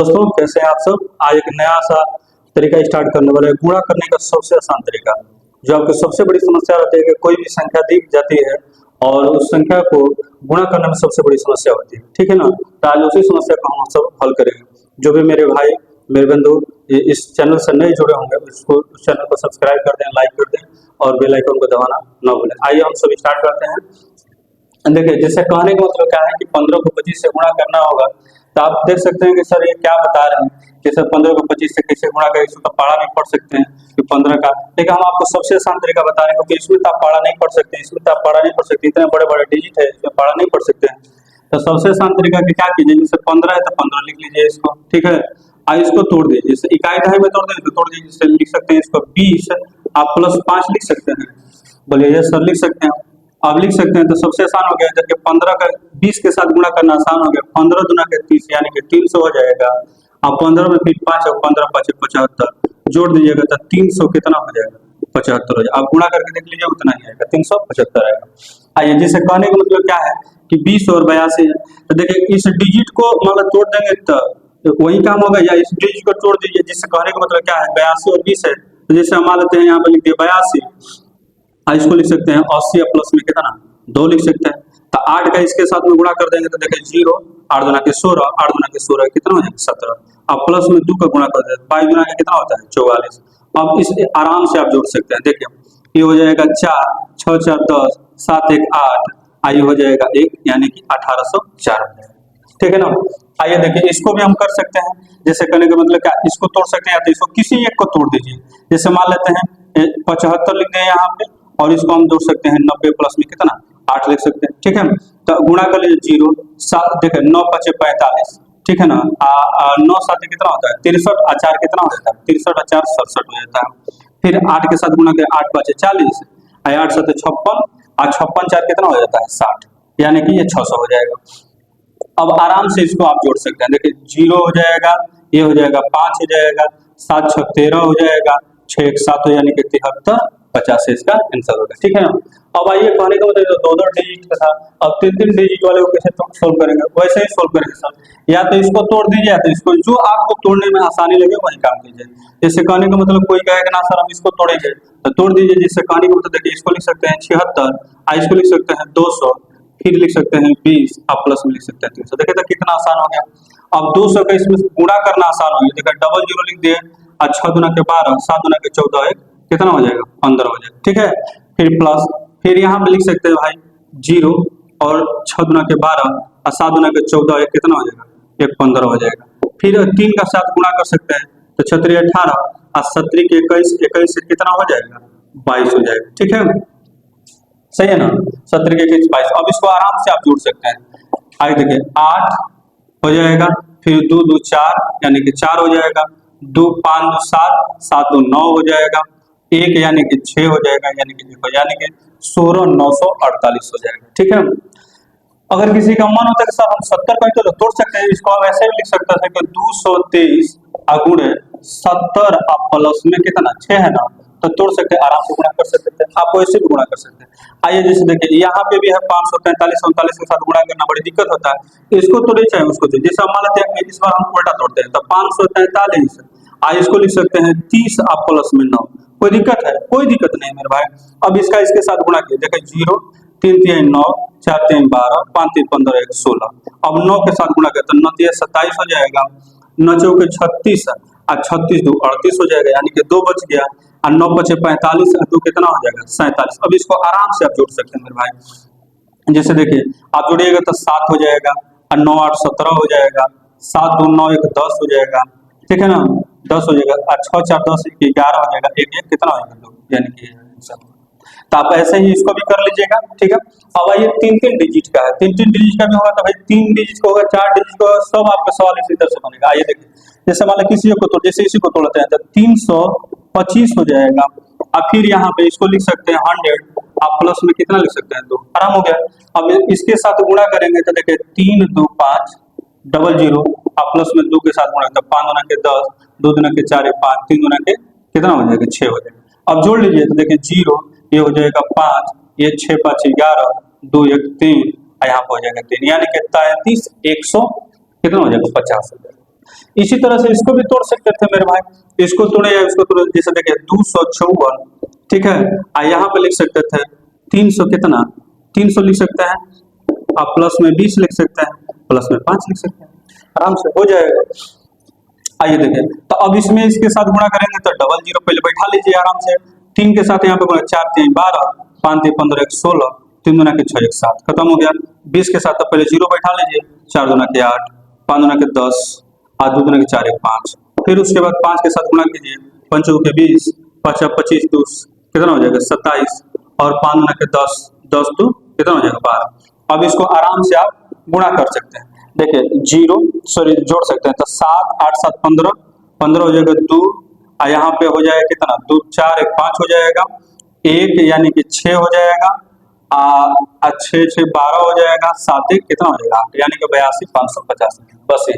दोस्तों कैसे हैं आप सब। आज एक नया सा तरीका स्टार्ट करने वाले हैं, गुणा करने का सबसे आसान तरीका। जो आपकी सबसे बड़ी समस्या होती है कि कोई भी संख्या दिख जाती है और उस संख्या को गुणा करने में सबसे बड़ी समस्या होती है, ठीक है ना। तो आज उसी समस्या को हम सब हल करेंगे। जो भी मेरे भाई मेरे बंधु इस चैनल से नए जुड़े होंगे उसको उस चैनल को सब्सक्राइब कर दें, लाइक कर दें और बेल आइकन को दबाना न भूलें। आइए हम सब स्टार्ट करते हैं। देखिए, जैसे कहने का मतलब क्या है कि 15 को 25 से गुणा करना होगा। तो आप देख सकते हैं कि सर ये क्या बता रहे हैं कि सर 15 को 25 से कैसे गुणा करें। इसमें तो पाड़ा नहीं पढ़ सकते हैं कि 15 का, लेकिन हम आपको सबसे आसान तरीका बता रहे हैं क्योंकि इसमें तो आप पाड़ा नहीं पढ़ सकते, इसमें तो आप पाड़ा नहीं पढ़ सकते, इतने बड़े बड़े डिजिट है इसमें पाड़ा नहीं पढ़ सकते हैं। तो सबसे आसान तरीका कि क्या कीजिए, जैसे 15 है तो 15 लिख लीजिए इसको, ठीक है। अब इसको तोड़ दीजिए, जैसे इकाई दहाई में तोड़ देंगे तो तोड़ दीजिए, जैसे लिख सकते हैं इसको 20 आप +5 लिख सकते हैं। बोलिए ये सर लिख सकते हैं, आप लिख सकते हैं। तो सबसे आसान हो गया, जबकि 15 का 20 के साथ गुणा करना आसान हो गया। 15 दूना के 30 यानी कि 300 हो जाएगा। अब 15 में फिर 5 और 15 5 75 जोड़ दीजिएगा तो 300 कितना हो जाएगा, 75 हो जाएगा। आप गुणा करके देख लीजिए उतना ही आएगा, 375 आएगा। आइए, जिसे कहने का मतलब क्या है कि 20 और 82 है। तो देखिए इस डिजिट को मतलब तोड़ देंगे तो वही काम होगा, या इस डिजिट को तोड़ दीजिए। जिससे कहने का मतलब क्या है, 82 और 20 है। तो जैसे हम मान लेते हैं यहाँ पर लिख दिए 82, इसको लिख सकते हैं 80 प्लस में कितना 2 लिख सकते हैं। तो 8 का इसके साथ में गुणा कर देंगे तो देखिए 0 8 दूना के 16 8 दूना के 16 कितना हो जाएगा 17। अब प्लस में 2 का गुणा कर देते हैं, 22 दूना के कितना होता है 44। अब इस आराम से आप जोड़ सकते हैं। देखिए ये हो जाएगा 4 6 4 10 7 1 8, आइए हो जाएगा 1 यानी कि 1804, ठीक है ना। आइए देखिए इसको भी हम कर सकते हैं। जैसे करने का मतलब क्या, इसको तोड़ सकते हैं या तो इसको किसी एक को तोड़ दीजिए। जैसे मान लेते हैं 75 लिख दें यहाँ पे और इसको हम जोड़ सकते हैं 90 प्लस में कितना 8 लिख सकते हैं, ठीक है। तो गुणा कर लीजिए 0 7 देखिए 9 5 45, ठीक है ना। 9 7 कितना होता है 63 और 4 कितना हो जाता है 63 और 4 67 हो जाता है। फिर 8 के साथ गुणा करें 8 5 40 8 7 56 और 56 4 कितना हो जाता है 60, यानी कि ये 600 हो जाएगा। अब आराम से इसको आप जोड़ सकते हैं। देखिए 0 हो जाएगा, ये हो जाएगा 5 हो जाएगा, 7 6 13 हो जाएगा, 6 1 7 हो यानी कि 73 50 से इसका आंसर होगा, ठीक है ना। अब आइए कहने का मतलब दो दो डिजिट का था, अब 3 डिजिट वाले को कैसे सोल्व करेंगे, वैसे ही सोल्व करेंगे सर। या तो इसको तोड़ दीजिए या तो इसको, जो आपको तोड़ने में आसानी लगे वही काम कीजिए। जैसे कहने का मतलब कोई कहेगा ना सर हम इसको तोड़ेंगे तो तोड़ दीजिए। जिससे कहने का मतलब देखिए इसको लिख सकते हैं 76, इसको लिख सकते हैं 200, फिर लिख सकते हैं 20 आप प्लस में लिख सकते हैं 300। देखिए तो कितना आसान हो गया। अब 200 का इसमें गुणा करना आसान हो गया। देखिए डबल 0 लिख दिए, 6 दूना के 12 7 दूना के 14 1 कितना हो जाएगा 15 हो जाएगा, ठीक है। फिर प्लस, फिर यहाँ पे लिख सकते हैं भाई 0 और 6 दूना के 12 और 7 दूना के 14 1 कितना हो जाएगा 1 15 हो जाएगा। फिर 3 का साथ गुणा कर सकते हैं तो 6 18 और 7 के 21 21 से कितना हो जाएगा 22 हो जाएगा, ठीक है। सही है ना, 17 के 22। अब इसको आराम से आप जोड़ सकते हैं। आगे देखिए 8 हो जाएगा, फिर 2 2 4 यानी कि 4 हो जाएगा, 2 5 2 7 7 2 9 हो जाएगा, 1 यानी कि 6 हो जाएगा, यानी कि 16 948 हो जाएगा, ठीक है। अगर किसी का मन होता है कि सर हम 70 का तो तोड़ सकते हैं, इसको हम ऐसे भी लिख सकते हैं कि 223 गुणे 70 आप प्लस में कितना 6 है ना, तो तोड़ सकते हैं, आराम से गुणा कर सकते हैं। आप ऐसे भी गुणा कर सकते हैं। आइए जैसे देखिए यहाँ पे भी है 543 39 के साथ गुणा करना बड़ी दिक्कत होता है, इसको तोड़े चाहे उसको तो जैसे हम मान लेते हैं इस बार हम उल्टा तोड़ते हैं तो 543 इसको लिख सकते हैं 30 आप प्लस में 9, कोई दिक्कत है, कोई दिक्कत नहीं मेरे भाई। अब इसका इसके साथ गुणा किया, देखिए 0 3 3 9 4 3 12 5 3 15 1 16। अब 9 के साथ गुणा करते हैं 9 3 27 हो जाएगा, 9 चौके 36 और 36 2 38 हो जाएगा, यानी कि 2 बच गया और 9 5 45 और 2 कितना हो जाएगा 47। अब इसको आराम से आप जोड़ सकते हैं मेरे भाई। जैसे देखिए आप जोड़िएगा तो 7 हो जाएगा और 9 8 17 हो जाएगा, 7 2 9 1 10 हो जाएगा, ठीक है ना 10 हो जाएगा और 6 4 10 11 हो जाएगा, 1 1 कितना हो जाएगा 2, यानी कि तो आप ऐसे ही इसको भी कर लीजिएगा, ठीक है। अब आइए 3 डिजिट का है, 3 डिजिट का भी होगा तो भाई 3 डिजिट का होगा 4 डिजिट का होगा, सब आपका सवाल इसी तरह से बनेगा। आइए देखिए जैसे मान लो किसी को तो जैसे इसी को तोड़ते हैं तो 325 हो जाएगा, अब फिर यहाँ पे इसको लिख सकते हैं 100 आप प्लस में कितना लिख सकते हैं 2, आराम हो गया। अब इसके साथ गुणा करेंगे तो देखिए 3 2 5 डबल 0 आप प्लस में 2 के साथ गुणा करते 5 दूना के 10 2 दूना के 4 5 3 दूना के कितना हो जाएगा 6 हो जाएगा। अब जोड़ लीजिए तो देखिए 0 ये हो जाएगा 5 ये 6 5 11 2 1 3 यहाँ पे हो जाएगा 3, यानी कि 33 100 कितना हो जाएगा 50 हो जाएगा। इसी तरह से इसको भी तोड़ सकते थे मेरे भाई, इसको तोड़े या इसको तोड़े, जैसे देखिए 254, ठीक है, यहाँ पे लिख सकते थे 300 कितना, 300 लिख सकते हैं, आप प्लस में 20 लिख सकते हैं, प्लस में 5 लिख सकते हैं, आराम से हो जाएगा। आइए देखें, तो अब इसमें इसके साथ गुणा करेंगे तो डबल जीरो पहले बैठा लीजिए आराम से, 3 के साथ यहाँ पे गुणा, 4 3 12, 5 3 15 1 16, 3 दूना के 6 1 7, खत्म हो गया। 20 के साथ पहले जीरो बैठा लीजिए, 4 दूना के 8, 5 दूना के 10, 8 2 दूना के 4 1 5, फिर उसके बाद 5 के साथ गुणा कीजिए, 5 चौके के 20, 5 25 2 कितना हो जाएगा 27, और 5 दूना के 10, 10 2 कितना हो जाएगा 12। अब इसको आराम से आप गुणा कर सकते हैं, देखिए जीरो सॉरी जोड़ सकते हैं, तो 7 8 7 15, 15 हो जाएगा 2, यहाँ पे हो जाएगा कितना 2 4 1 5 हो जाएगा, 1 यानी कि 6 हो जाएगा, 6 6 12 हो जाएगा, 7 1 कितना हो जाएगा 8, यानी कि 82 550, बस ये।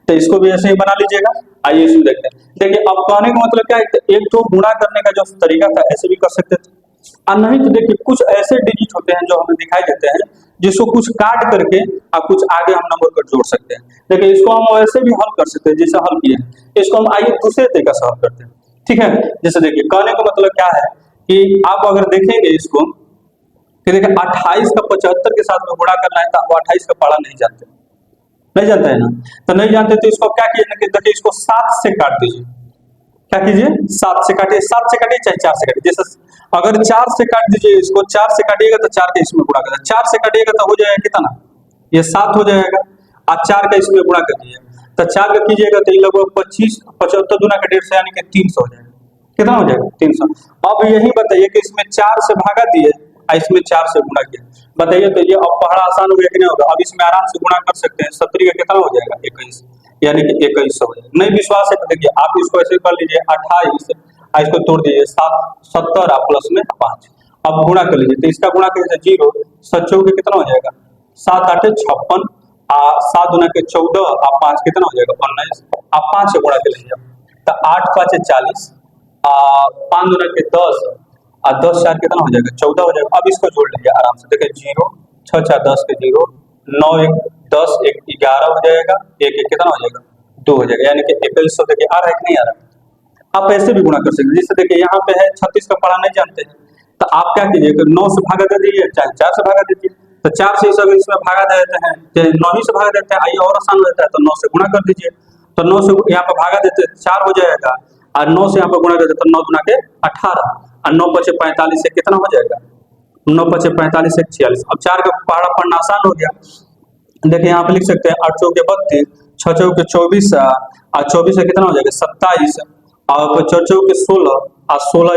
तो इसको भी ऐसे ही बना लीजिएगा। आइए इसमें देखते हैं, देखिए अब कहने का मतलब क्या है, एक तो गुणा करने का जो तरीका था ऐसे भी कर सकते थे, और नहीं तो देखिए कुछ ऐसे डिजिट होते हैं जो हमें दिखाई देते हैं जिसको कुछ काट करके और कुछ आगे हम नंबर पर जोड़ सकते हैं। देखिए इसको हम वैसे भी हल कर सकते हैं जैसे हल किए हैं, इसको हम आइए दूसरे तरीके से हल करते हैं, ठीक है। जैसे देखिए कहने का मतलब क्या है कि आप अगर देखेंगे इसको कि देखिए 28 का 75 के साथ में गुणा करना है तो आप 28 का पढ़ा नहीं जानते, नहीं जानते है ना, तो नहीं जानते तो इसको क्या कीजिए, देखिए इसको 7 से काट दीजिए, क्या कीजिए 7 से काटिए, 7 से काटिए चाहे 4 से काटिए, जैसे अगर 4 से काट दीजिए, इसको 4 से काटिएगा तो 4 के इसमें गुणा करेगा, 4 से काटिएगा तो हो जाएगा कितना, ये 7 हो जाएगा, और 4 का इसमें गुणा कर दीजिए, तो 4 का कीजिएगा तो ये लगभग 25 75 दूना का 150 यानी कि 300 हो जाएगा, कितना हो जाएगा 300। अब यही बताइए कि इसमें 4 से भागा दिए और इसमें 4 से गुणा किया, बताइए तो ये अब पढ़ा आसान हो गया कि नहीं होगा। अब इसमें आराम से गुणा कर सकते हैं, 70 का कितना हो जाएगा 21, यानी कि 2100 हो जाएगा। नहीं विश्वास है तो देखिए आप इसको ऐसे कर लीजिए, 28 इसको तोड़ दीजिए, 70 प्लस में 5, अब गुणा कर लीजिए, तो इसका गुणा करिए 0 7 के कितना हो जाएगा 7 8 56, 7 दूना के 14, 5 कितना हो जाएगा 19, आप 5 से गुणा कर लीजिए, तो 8 5 40, 5 दूना के 10, 10 4 कितना हो जाएगा 14 हो जाएगा। अब इसको जोड़ लीजिए आराम से, देखिए 0 6 4 10 के 0, 9 1 10 1 11 हो जाएगा, 1 1 कितना हो जाएगा 2 हो जाएगा, यानी कि 2100 देखिए आ रहा है कि नहीं आ रहा। आप ऐसे भी गुणा कर सकते हैं, जैसे देखिए यहाँ पे है 36 का पढ़ा नहीं जानते हैं तो आप क्या कीजिए 9 से भागा दे दीजिए चाहे 4 से भागा दीजिए, तो 4 से अगर इसमें भागा दे देते हैं चाहे 9 ही से भागा देते हैं, आइए और आसान रहता है, तो 9 से गुणा कर दीजिए, तो 9 से यहाँ पे भागा देते 4 हो जाएगा, और 9 से यहाँ पे गुणा करते तो 9 दूना के 18, और 9 5 45 से कितना हो जाएगा 9 5 45 1 46। अब 4 का पहाड़ा पढ़ना आसान हो गया, देखिए यहाँ पे लिख सकते हैं 8 चौके 32, 6 चौके 24, और 24 से कितना हो जाएगा 27, और 4 चौके 16, और 16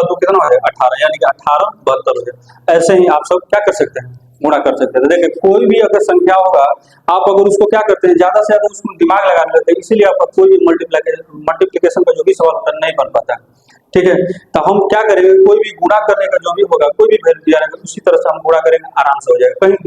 2 कितना हो जाएगा 18, यानी कि 18 72 हो जाएगा। ऐसे ही आप सब क्या कर सकते हैं गुणा कर सकते हैं। देखिए कोई भी अगर संख्या होगा आप अगर उसको क्या करते हैं ज्यादा से ज्यादा उसको दिमाग लगा लेते हैं, इसीलिए आपका कोई भी मल्टीप्लिकेशन का जो भी सवाल होता है नहीं बन पाता है, ठीक है। तो हम क्या करेंगे, कोई भी गुणा करने का जो भी होगा कोई भी वैल्यू दिया रहेगा उसी तरह से हम गुणा करेंगे, आराम से हो जाएगा। कहीं